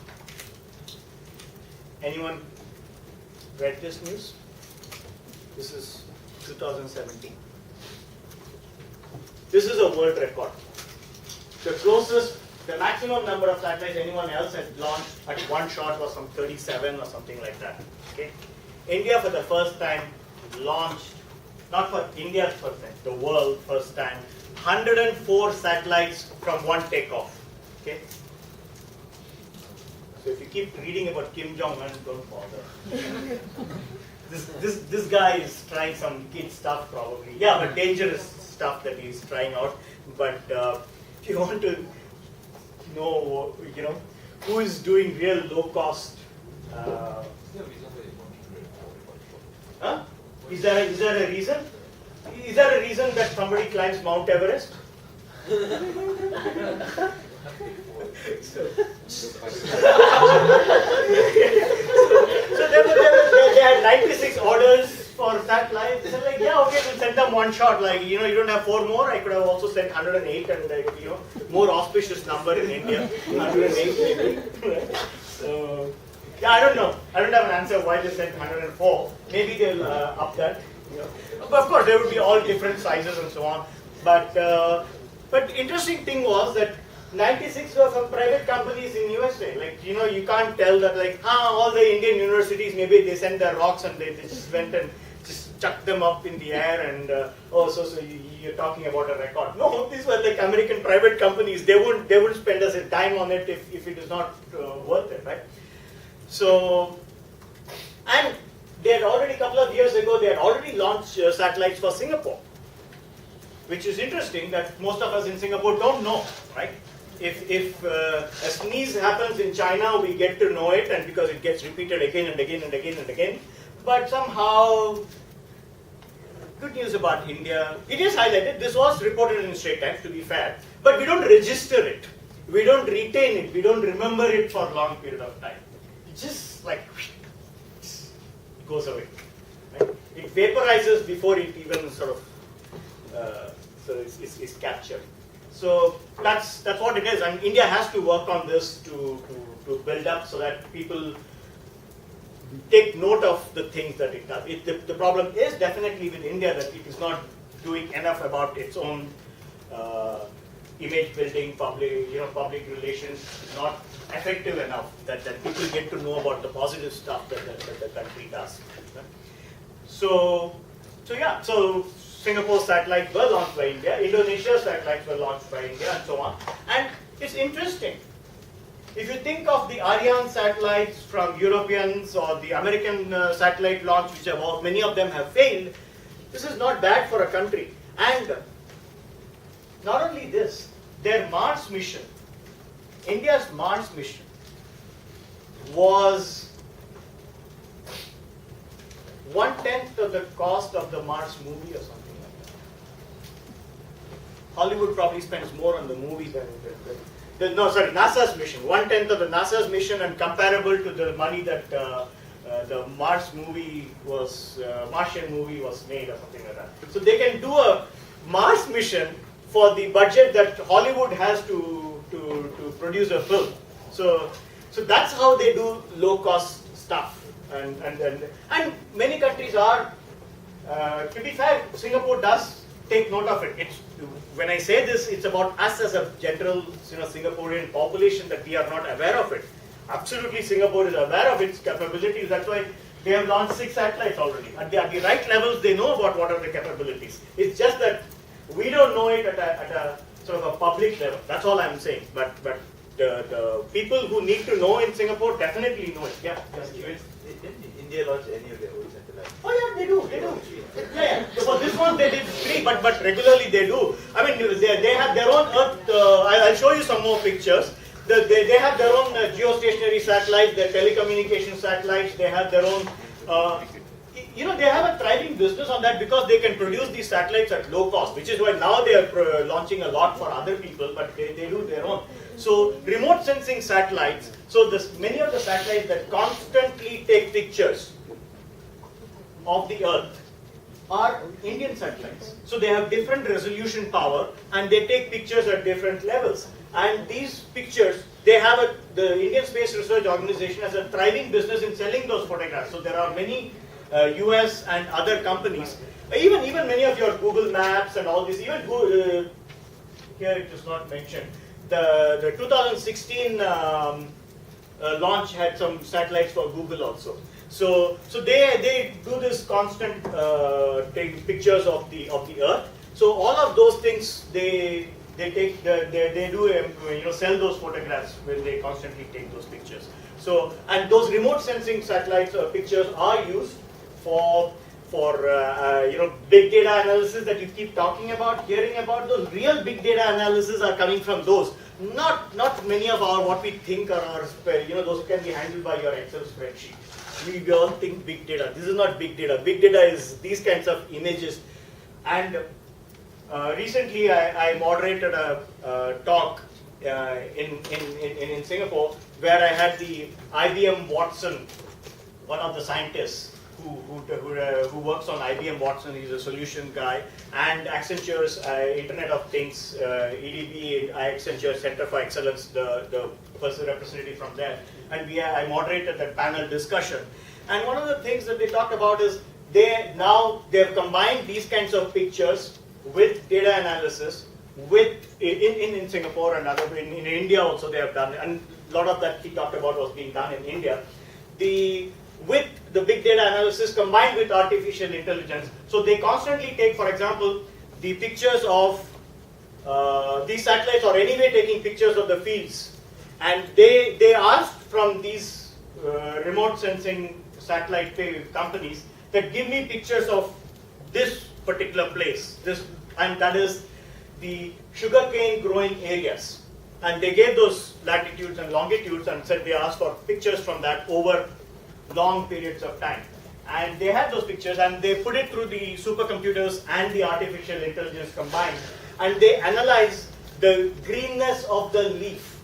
Anyone read this news? This is 2017. This is a world record. The maximum number of satellites anyone else has launched at one shot was some 37 or something like that. Okay? India for the first time launched, not for India's first time, the world first time, 104 satellites from one takeoff. Okay? So if you keep reading about Kim Jong-un, don't bother. This guy is trying some kid stuff probably. Yeah, but dangerous stuff that he's trying out. But if you want to know, who is doing real low cost. Is there a reason? Is there a reason that somebody climbs Mount Everest? So they had 96 orders for satellites. So like, yeah, okay, we'll send them one shot. Like, you don't have 4 more. I could have also sent 108 and more auspicious number in India, 108 maybe. So yeah, I don't know. I don't have an answer why they sent 104. Maybe they'll up that. But of course, there would be all different sizes and so on. But interesting thing was that 96 were from private companies in USA. Like, you can't tell that like, all the Indian universities, maybe they sent their rocks and they just went and just chucked them up in the air and, so you're talking about a record. No, these were like American private companies. They wouldn't spend us a dime on it if it is not worth it, right? So, and they had already, a couple of years ago, they had already launched satellites for Singapore. Which is interesting that most of us in Singapore don't know, right? If a sneeze happens in China, we get to know it, and because it gets repeated again and again and again and again. But somehow, good news about India. It is highlighted. This was reported in Straits Times, to be fair. But we don't register it. We don't retain it. We don't remember it for a long period of time. It just like goes away. Right? It vaporizes before it even sort of is captured. So that's what it is, and India has to work on this to build up so that people take note of the things that it does. The problem is definitely with India that it is not doing enough about its own image building, public relations, not effective enough that people get to know about the positive stuff that the country does. So Singapore's satellites were launched by India, Indonesia's satellites were launched by India, and so on. And it's interesting. If you think of the Ariane satellites from Europeans or the American satellite launch, which many of them have failed, this is not bad for a country. And not only this, their Mars mission, India's Mars mission, was 1/10 of the cost of the Mars movie or something. Hollywood probably spends more on the movie than NASA's mission. 1/10 of the NASA's mission, and comparable to the money that the Martian movie was made or something like that. So they can do a Mars mission for the budget that Hollywood has to produce a film. So that's how they do low cost stuff. And many countries are. To be fair, Singapore does take note of it. When I say this, it's about us as a general, Singaporean population that we are not aware of it. Absolutely, Singapore is aware of its capabilities. That's why they have launched 6 satellites already. At the right levels, they know about what are the capabilities. It's just that we don't know it at a sort of a public level. That's all I'm saying. But the people who need to know in Singapore definitely know it. Yeah. Didn't India launch any of their own satellites? Oh yeah, they do. Yeah. For this one they did 3, but regularly they do. I mean, they have their own Earth. I'll show you some more pictures. They have their own geostationary satellites, their telecommunication satellites. They have their own. They have a thriving business on that because they can produce these satellites at low cost, which is why now they are launching a lot for other people, but they do their own. So remote sensing satellites. So many of the satellites that constantly take pictures of the Earth are Indian satellites. So they have different resolution power and they take pictures at different levels. And these pictures, they have the Indian Space Research Organization has a thriving business in selling those photographs. So there are many US and other companies, even many of your Google Maps and all this, even Google, here it is not mentioned. The 2016 launch had some satellites for Google also. So they do this constant taking pictures of the Earth. So all of those things they do sell those photographs when they constantly take those pictures. So and those remote sensing satellites pictures are used for big data analysis that you keep talking about, hearing about. Those real big data analysis are coming from those. Not many of what we think are our, those can be handled by your Excel spreadsheet. We all think big data. This is not big data. Big data is these kinds of images. And recently I moderated a talk in Singapore where I had the IBM Watson, one of the scientists who works on IBM Watson. He's a solution guy, and Accenture's Internet of Things, EDB, Accenture Center for Excellence, the person representative from there. And I moderated that panel discussion. And one of the things that they talked about is they've combined these kinds of pictures with data analysis in Singapore and in India also they have done, and a lot of that he talked about was being done in India. With the big data analysis combined with artificial intelligence. So they constantly take, for example, the pictures of these satellites or anyway taking pictures of the fields, and they asked from these remote sensing satellite companies that give me pictures of this particular place, and that is the sugarcane growing areas. And they gave those latitudes and longitudes and said they asked for pictures from that over long periods of time. And they had those pictures and they put it through the supercomputers and the artificial intelligence combined, and they analyze the greenness of the leaf,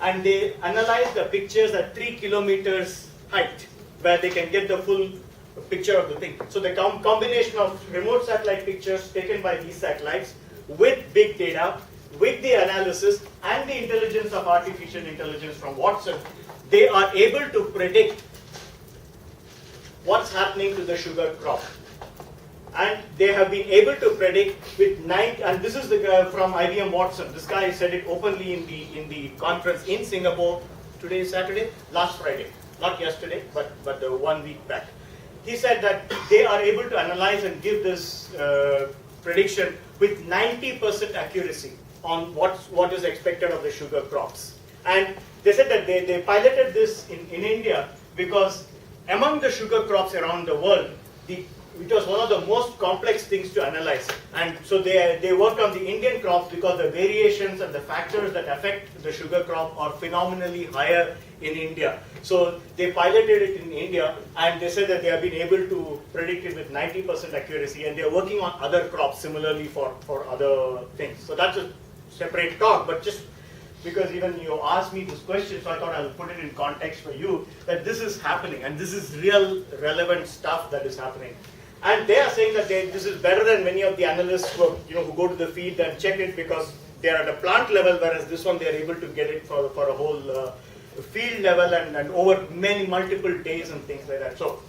and they analyze the pictures at 3 kilometers height where they can get the full picture of the thing. So the combination of remote satellite pictures taken by these satellites with big data, with the analysis and the intelligence of artificial intelligence from Watson, they are able to predict what's happening to the sugar crop. And they have been able to predict with and this is the guy from IBM Watson. This guy said it openly in the conference in Singapore. Today is Saturday? Last Friday. Not yesterday, but the 1 week back. He said that they are able to analyze and give this prediction with 90% accuracy on what is expected of the sugar crops. And they said that they piloted this in India because among the sugar crops around the world, it was one of the most complex things to analyze. And so they worked on the Indian crops because the variations and the factors that affect the sugar crop are phenomenally higher in India. So they piloted it in India, and they said that they have been able to predict it with 90% accuracy, and they are working on other crops similarly for other things. So that's a separate talk, but just because even you asked me this question, so I thought I'll put it in context for you, that this is happening, and this is real relevant stuff that is happening. And they are saying that this is better than many of the analysts who go to the field and check it, because they are at a plant level, whereas this one they are able to get it for a whole field level and over multiple days and things like that. So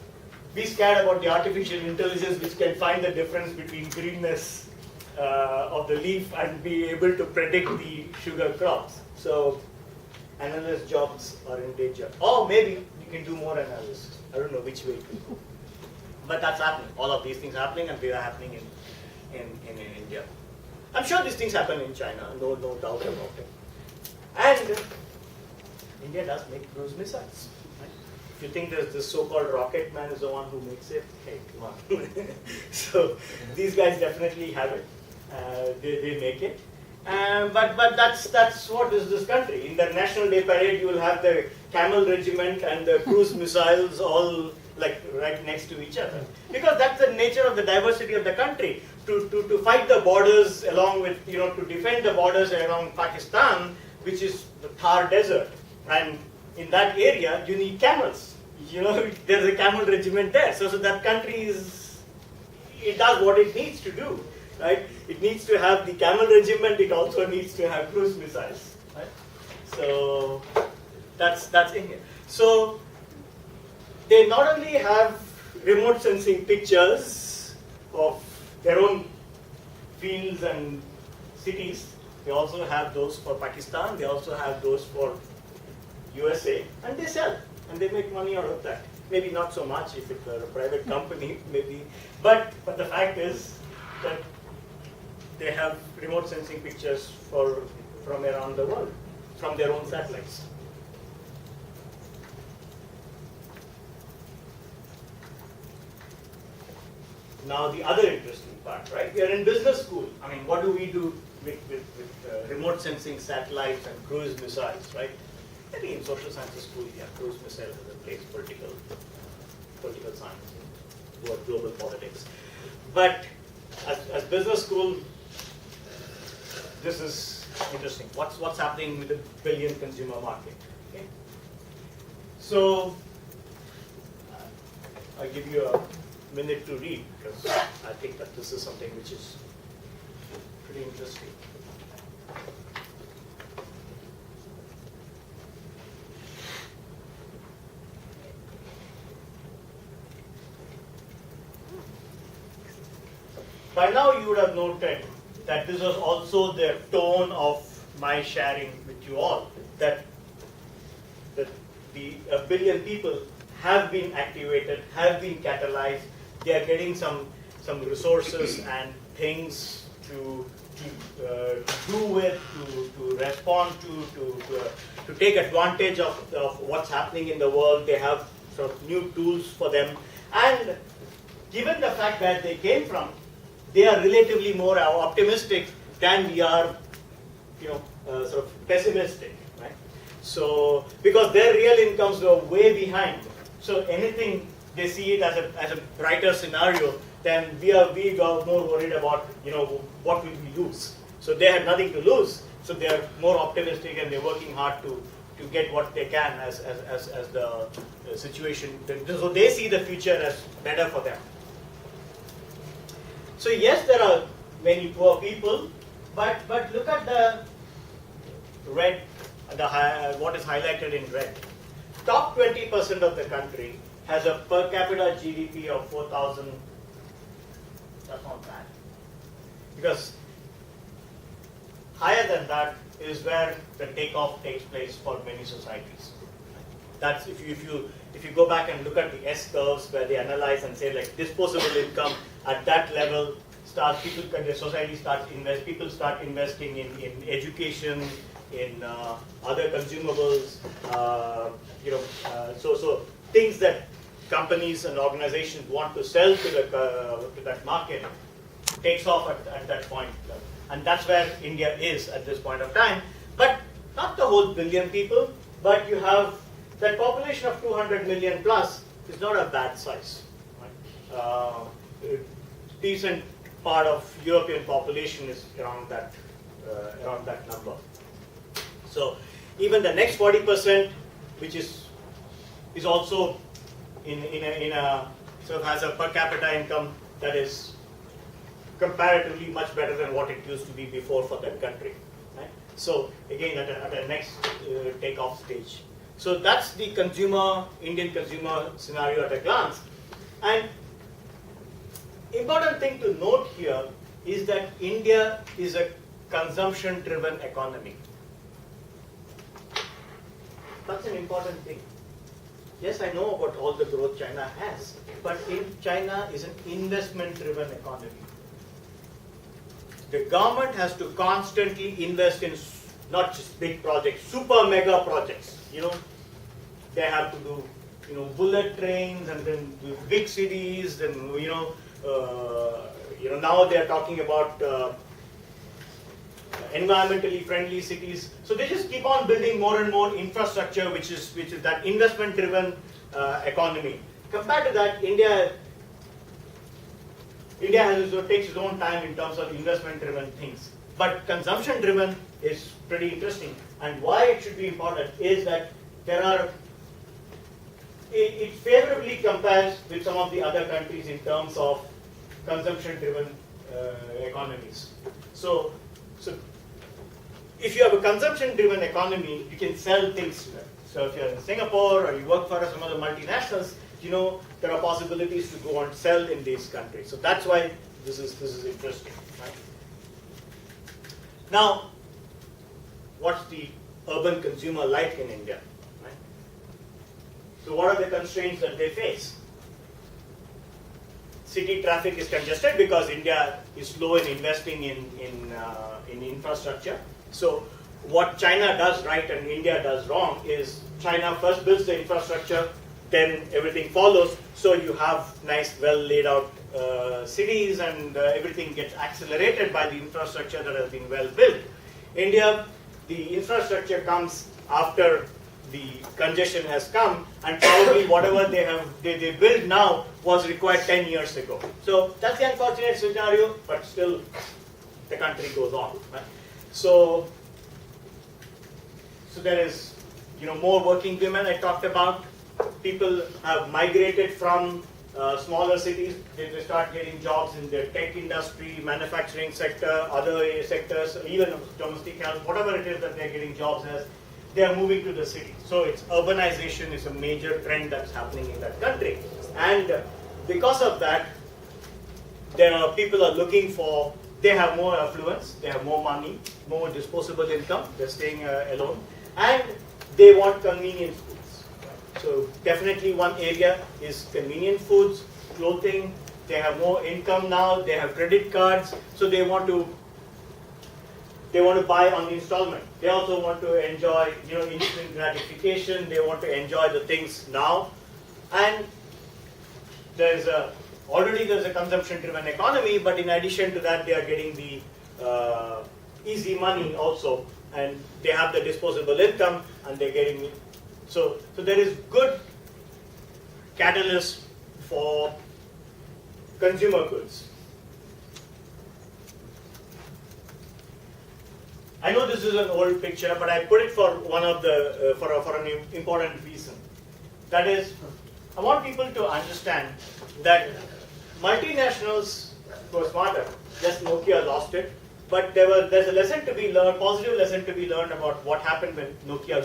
be scared about the artificial intelligence which can find the difference between greenness of the leaf and be able to predict the sugar crops. So analyst jobs are in danger. Or maybe you can do more analysis. I don't know which way to go. But that's happening. All of these things happening, and they are happening in India. I'm sure these things happen in China, no doubt about it. And India does make cruise missiles. Right? If you think there's this so-called rocket man is the one who makes it, hey, come on. So these guys definitely have it. They make it. But that's what is this country. In the National Day Parade, you will have the Camel Regiment and the cruise missiles all like right next to each other, because that's the nature of the diversity of the country. To fight the borders along with, to defend the borders around Pakistan, which is the Thar Desert, and in that area you need camels. there's a camel regiment there. So that country it does what it needs to do, right? It needs to have the camel regiment. It also needs to have cruise missiles, right? So that's India. So they not only have remote sensing pictures of their own fields and cities, they also have those for Pakistan, they also have those for USA, and they sell, and they make money out of that. Maybe not so much if it's a private company, maybe, but the fact is that they have remote sensing pictures from around the world, from their own satellites. Now the other interesting part, right? We are in business school. I mean, what do we do with remote sensing satellites and cruise missiles, right? Maybe in social sciences school, yeah, cruise missiles is a place, political science, global politics. But as business school, this is interesting. What's happening with the billion consumer market? Okay. So I'll give you a minute to read because I think that this is something which is pretty interesting. By now you would have noted that this was also the tone of my sharing with you all, that a billion people have been activated, have been catalyzed, they are getting some resources and things to do with, to respond to take advantage of what's happening in the world. They have sort of new tools for them, and given the fact where they came from, they are relatively more optimistic than we are, sort of pessimistic, right? So because their real incomes were way behind, so anything they see it as a brighter scenario, then we got more worried about what will we lose. So they had nothing to lose, so they are more optimistic and they're working hard to get what they can as the situation. So they see the future as better for them. So yes, there are many poor people, but look at the red, what is highlighted in red. Top 20% of the country has a per capita GDP of 4,000. That's not bad, because higher than that is where the takeoff takes place for many societies. That's if you go back and look at the S curves where they analyze and say like disposable income at that level people start investing in education, in other consumables, so things that companies and organizations want to sell to that market takes off at that point, and that's where India is at this point of time. But not the whole billion people, but you have that population of 200 million plus is not a bad size. Right? Decent part of European population is around that number. So even the next 40%, which is also in a sort of has a per capita income that is comparatively much better than what it used to be before for that country. Right? So again, at the next takeoff stage. So that's the Indian consumer scenario at a glance. And important thing to note here is that India is a consumption-driven economy. That's an important thing. Yes, I know about all the growth China has, but China is an investment-driven economy. The government has to constantly invest in not just big projects, super mega projects. They have to do bullet trains and then do big cities, and now they are talking about environmentally friendly cities. So they just keep on building more and more infrastructure, which is that investment-driven economy. Compared to that, India takes its own time in terms of investment-driven things. But consumption-driven is pretty interesting. And why it should be important is that there are it favorably compares with some of the other countries in terms of consumption-driven economies. So if you have a consumption-driven economy, you can sell things. So if you're in Singapore or you work for some other multinationals, you know there are possibilities to go and sell in these countries. So that's why this is interesting. Right? Now, what's the urban consumer like in India? Right? So what are the constraints that they face? City traffic is congested because India is slow in investing in infrastructure. So what China does right and India does wrong is China first builds the infrastructure, then everything follows. So you have nice, well laid out cities, and everything gets accelerated by the infrastructure that has been well built. India, the infrastructure comes after the congestion has come, and probably whatever they build now was required 10 years ago. So that's the unfortunate scenario, but still the country goes on. Right? So there is, more working women I talked about. People have migrated from smaller cities. They start getting jobs in the tech industry, manufacturing sector, other sectors, even domestic health, whatever it is that they're getting jobs as, they are moving to the city. So it's urbanization is a major trend that's happening in that country. And because of that, people are looking for, they have more affluence, they have more money, more disposable income, they're staying alone, and they want convenient foods. So definitely one area is convenient foods, clothing. They have more income now, they have credit cards, so they want to buy on installment. They also want to enjoy, instant gratification. They want to enjoy the things now, and already there's a consumption-driven economy. But in addition to that, they are getting the easy money also, and they have the disposable income, and they're getting it. So there is good catalyst for consumer goods. I know this is an old picture, but I put it for one of the for an important reason. That is, I want people to understand that multinationals were smarter. Yes, Nokia lost it, but there's a lesson to be learned, positive lesson to be learned about what happened when Nokia